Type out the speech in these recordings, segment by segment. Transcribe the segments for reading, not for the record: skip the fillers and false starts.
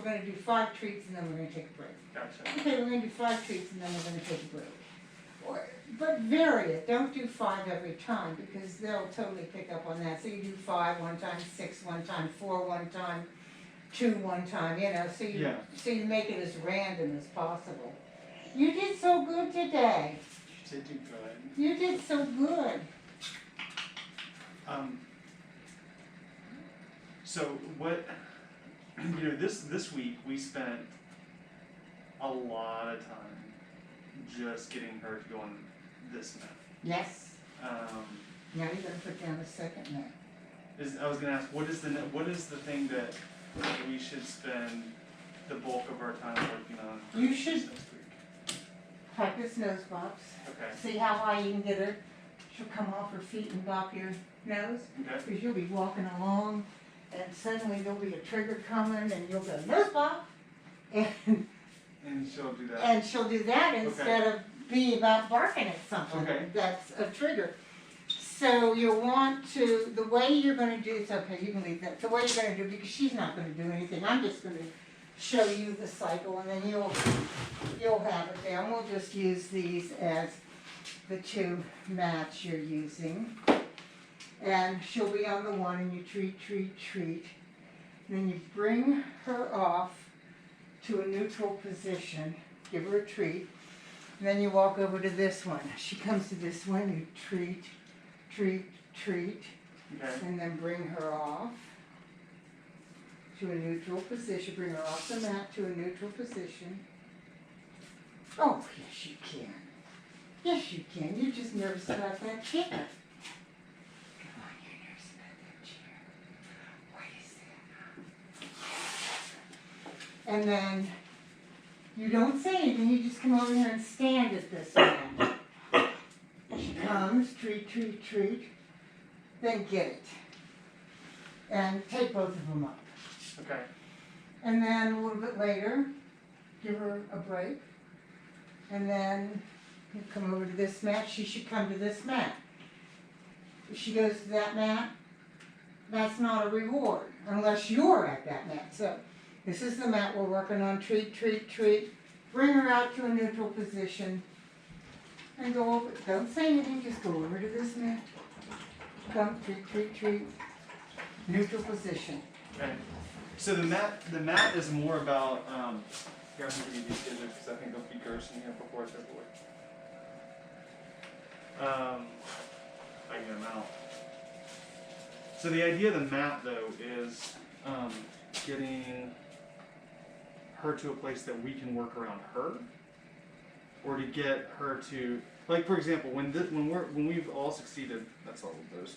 We're going to do 5 treats and then we're going to take a break. Gotcha. Okay, we're going to do 5 treats and then we're going to take a break. But vary it. Don't do 5 every time because they'll totally pick up on that. So you do 5 one time, 6 one time, 4 one time, 2 one time. You know, so you make it as random as possible. You did so good today. You did do good. You did so good. So what? You know, this week we spent a lot of time just getting her to go on this net. Yes. Um, Now you're going to put down the second net. I was going to ask, what is the thing that we should spend the bulk of our time working on? You should next week? practice nose bops. Okay. See how high you can get her. She'll come off her feet and bop your nose. Okay. Because you'll be walking along and suddenly there'll be a trigger coming and you'll go nose bop. And she'll do that. And she'll do that instead of be about barking at something. Okay. That's a trigger. So you'll want to, the way you're going to do, it's okay, you can leave that. The way you're going to do, because she's not going to do anything, I'm just going to show you the cycle and then you'll have it there. And we'll just use these as the 2 mats you're using. And she'll be on the 1 and you treat, treat, treat. And then you bring her off to a neutral position, give her a treat, and then you walk over to this one. She comes to this one, you treat, treat, treat, Okay. and then bring her off to a neutral position. Bring her off the mat to a neutral position. Oh, yes you can. Yes you can. You're just nervous about that chair. Come on, you're nervous about that chair. What is that? And then you don't say anything, you just come over here and stand at this end. She comes, treat, treat, treat, then get it. And take both of them up. Okay. And then a little bit later, give her a break. And then you come over to this mat, she should come to this mat. If she goes to that mat, that's not a reward, unless you're at that mat. So this is the mat we're working on, treat, treat, treat. Bring her out to a neutral position. And go over, don't say anything, just go over to this mat. Come, treat, treat, treat. Neutral position. Okay. So the mat is more about, here I'm going to give you these because I think they'll be gross in here before it's over with. I can get them out. So the idea of the mat though is getting her to a place that we can work around her, or to get her to, like for example, when we've all succeeded, that's all of those.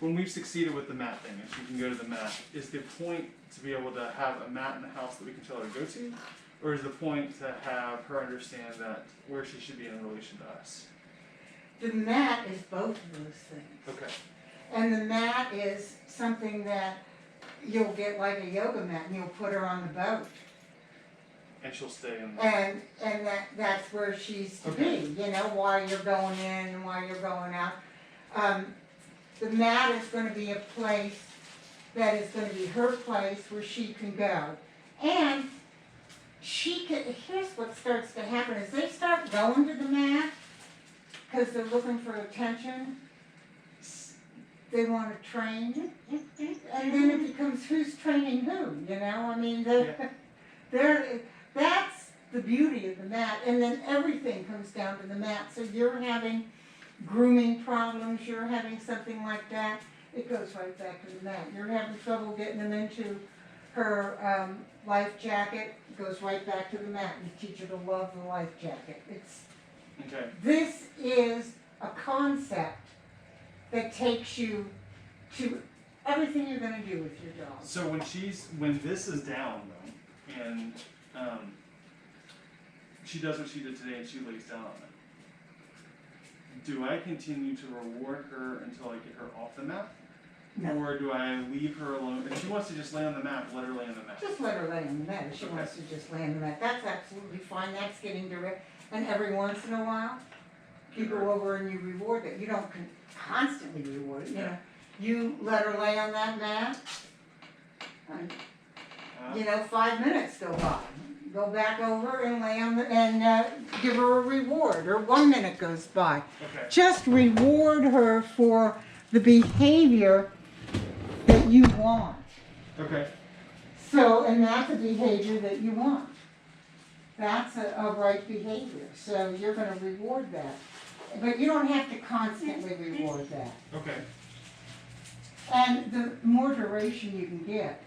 When we've succeeded with the mat thing, and she can go to the mat, is the point to be able to have a mat in the house that we can tell her to go to, or is the point to have her understand that where she should be in relation to us? The mat is both of those things. Okay. And the mat is something that you'll get like a yoga mat and you'll put her on the boat. And she'll stay in. And that's where she's to be, you know, while you're going in and while you're going out. The mat is going to be a place that is going to be her place where she can go. And she can, here's what starts to happen is they start going to the mat because they're looking for attention. They want to train. And then it becomes who's training who, you know? I mean, that's the beauty of the mat. And then everything comes down to the mat. So you're having grooming problems, you're having something like that, it goes right back to the mat. You're having trouble getting them into her life jacket, it goes right back to the mat. You teach her to love the life jacket. Okay. This is a concept that takes you to everything you're going to do with your dog. So when this is down though, and she does what she did today and she lays down on it, do I continue to reward her until I get her off the mat? No. Or do I leave her alone? If she wants to just lay on the mat, let her lay on the mat. Just let her lay on the mat. If she wants to just lay on the mat, that's absolutely fine. That's getting direct. And every once in a while, you go over and you reward it. You don't constantly reward it. You know, you let her lay on that mat. you know, 5 minutes go by. Go back over and lay on the, and give her a reward, or 1 minute goes by. Okay. Just reward her for the behavior that you want. Okay. So, and that's a behavior that you want. That's a right behavior. So you're going to reward that. But you don't have to constantly reward that. Okay. And the more duration you can get,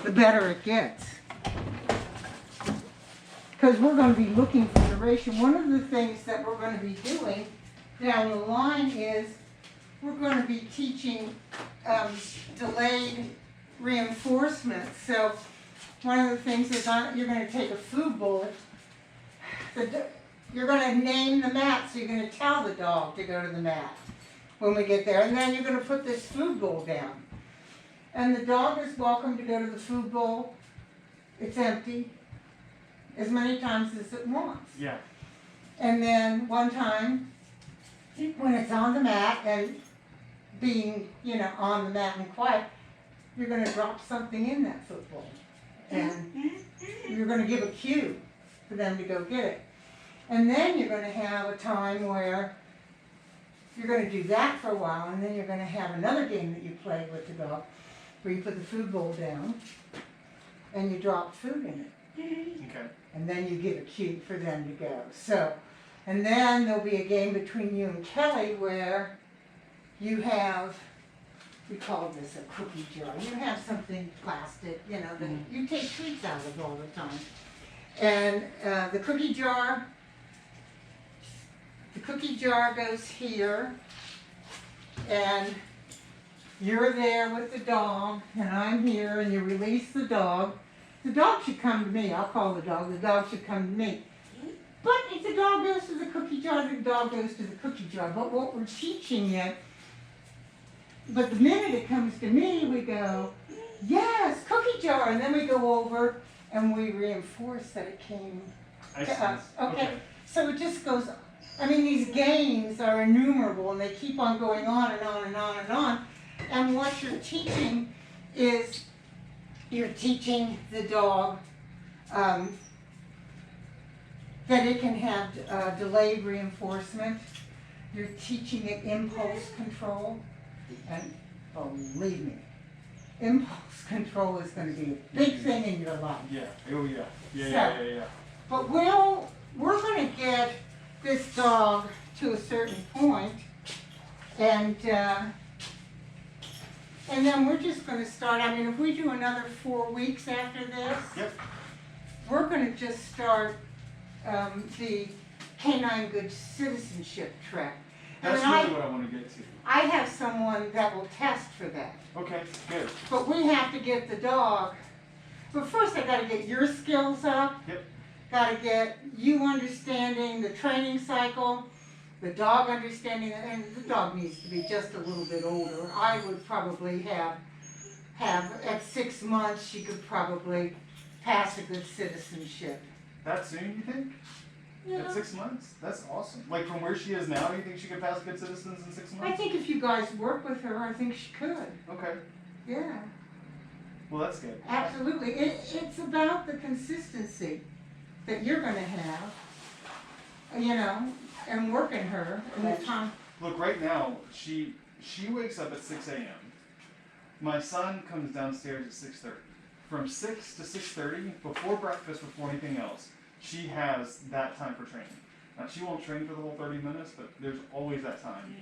the better it gets. Because we're going to be looking for duration. One of the things that we're going to be doing down the line is we're going to be teaching delayed reinforcement. So one of the things is you're going to take a food bullet. You're going to name the mat, so you're going to tell the dog to go to the mat when we get there. And then you're going to put this food bowl down. And the dog is welcome to go to the food bowl. It's empty as many times as it wants. Yeah. And then one time, when it's on the mat and being, you know, on the mat and quiet, you're going to drop something in that food bowl. And you're going to give a cue for them to go get it. And then you're going to have a time where you're going to do that for a while, and then you're going to have another game that you play with the dog, where you put the food bowl down, and you drop food in it. Okay. And then you give a cue for them to go. So, and then there'll be a game between you and Kelly where you have, we call this a cookie jar. You have something plastic, you know, that you take treats out of all the time. And the cookie jar goes here, and you're there with the dog, and I'm here, and you release the dog. The dog should come to me. I'll call the dog should come to me. But if the dog goes to the cookie jar, the dog goes to the cookie jar. But what we're teaching it, but the minute it comes to me, we go, yes, cookie jar, and then we go over and we reinforce that it came to us. Okay, so it just goes, I mean, these games are innumerable, and they keep on going on and on and on and on. And what you're teaching is, you're teaching the dog that it can have delayed reinforcement. You're teaching it impulse control. And believe me, impulse control is going to be a big thing in your life. Yeah. Oh yeah. Yeah. So, Yeah. But we're going to get this dog to a certain point, and then we're just going to start. I mean, if we do another 4 weeks after this, Yep. we're going to just start the Canine Good Citizenship track. That's I mean, really what I want to get to. I have someone that will test for that. Okay. Good. But we have to get the dog. But first, I got to get your skills up. Yep. Got to get you understanding the training cycle, the dog understanding, and the dog needs to be just a little bit older. I would probably have at 6 months, she could probably pass a good citizenship. That soon, you think? Yeah. At 6 months? That's awesome. Like from where she is now, you think she could pass good citizens in 6 months? I think if you guys work with her, I think she could. Okay. Yeah, Well, that's good. absolutely. It's about the consistency that you're going to have, you know, and working her in the time. Look, right now, she wakes up at 6 a.m. My son comes downstairs at 6:30. From 6 to 6:30, before breakfast, before anything else, she has that time for training. Now, she won't train for the whole 30 minutes, but there's always that time.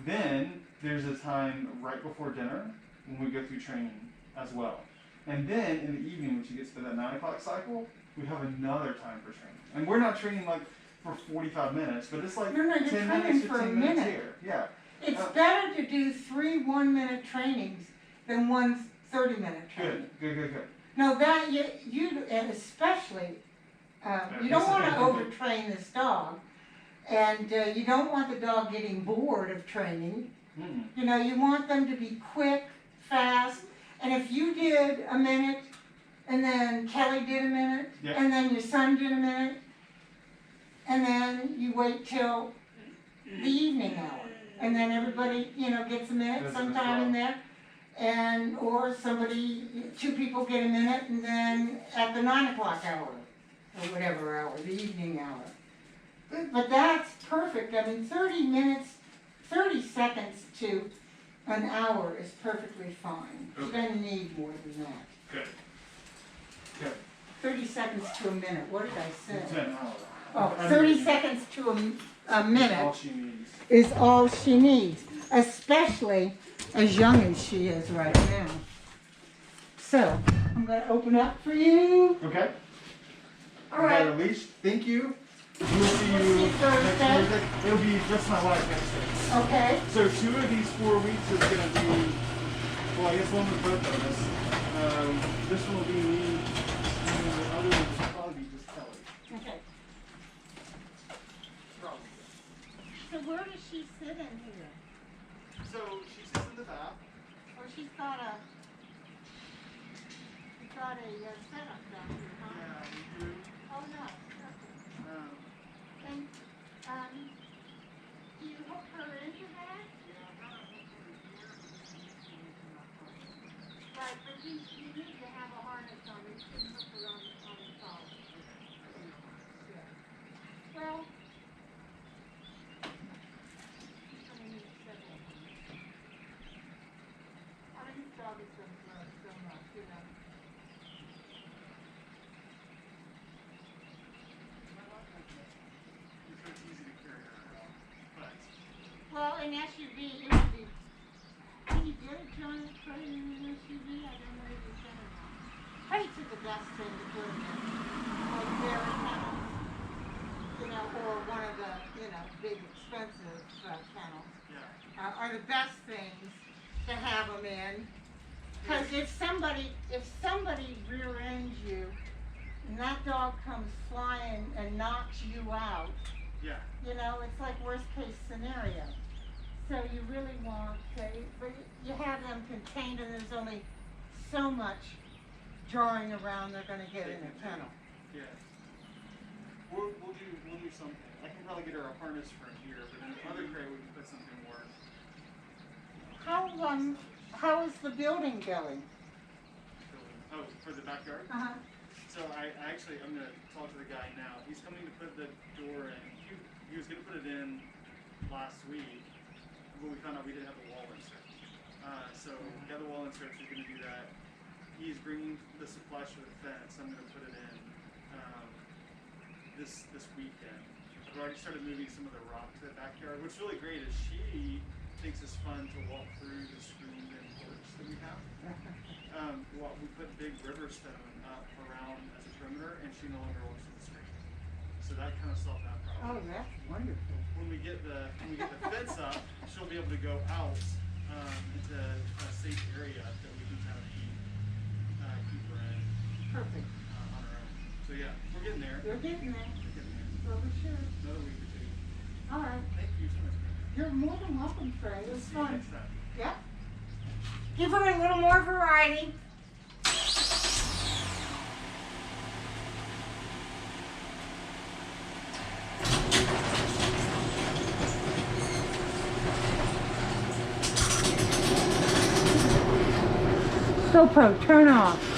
Then, there's a time right before dinner when we go through training as well. And then, in the evening, when she gets to that 9 o'clock cycle, we have another time for training. And we're not training like for 45 minutes, but it's like No, you're 10 training minutes, for a 15 minutes minute. here. Yeah. It's better to do 3 1-minute trainings than 1 30-minute training. Good. No, that you and especially you don't want to overtrain this dog, and you don't want the dog getting bored of training. Mm-mm. You know, you want them to be quick, fast, and if you did a minute, and then Kelly did a minute, Yep. and then your son did a minute, and then you wait till the evening hour, and then everybody, you know, gets a minute Does it as sometime in well. there. and, or somebody, two people get a minute, and then at the 9 o'clock hour, or whatever hour, the evening hour. But that's perfect. I mean, 30 minutes, 30 seconds to an hour is perfectly fine. You Okay. don't need more than that. Good. Good. 30 seconds to a minute. What did I say? 10. Oh, 30 seconds to a minute All she needs. is all she needs, especially as young as she is right now. So, I'm going to open up for you. Okay. All right. Released. Thank you. We'll see We'll you see you next Thursday. Thursday. It'll be just my wife next Thursday. Okay. So 2 of these 4 weeks is going to be, well, I guess one with both of us. This one will be me, and the other one will probably be just Kelly. Okay. Probably. So where does she sit in here? So she sits in the back. Or she's got a setup down here, huh? Yeah, we do. Oh, no. Perfect. And, do you hook her into that? Right, but you need to have a harness on it. You shouldn't hook her on the top. Yeah. Well, she's gonna need several. I mean, this dog is gonna grow so much, you know. It's easy to carry her around, but Well, an SUV, it would be, can you get a giant crate in an SUV? I don't know if you can or not. Crates are the best thing to put in there. Like dairy kennels, you know, or one of the, big expensive kennels, yeah. are the best things to have them in. Because if somebody rear ends you, and that dog comes flying and knocks you out, Yeah. you know, it's like worst case scenario. So you really want to, but you have them contained and there's only so much jarring around they're gonna get in a kennel. Yeah. We'll do something. I can probably get her a harness for here, but in the other crate we can put something more. How is the building going? Oh, for the backyard? Uh-huh. So I'm gonna talk to the guy now. He's coming to put the door in. He was gonna put it in last week, but we found out we didn't have the wall insert. So we got the wall insert, so he's gonna do that. He's bringing the supplies for the fence. I'm gonna put it in this weekend. I've already started moving some of the rock to the backyard. What's really great is she thinks it's fun to walk through the screened-in porch that we have. We put big river stone up around as a perimeter, and she no longer walks through the screen. So that kind of solved that Oh, problem. that's wonderful. When we get the fence up, she'll be able to go out into a safe area that we can kind of keep her in Perfect. on her own. So yeah, we're getting there. You're getting there. We're getting there. Well, we sure. Another week or 2. All right. Thank you so much. You're more than welcome, Trey. It was See you fun. next time. Yep. Give her a little more variety. GoPro, turn off.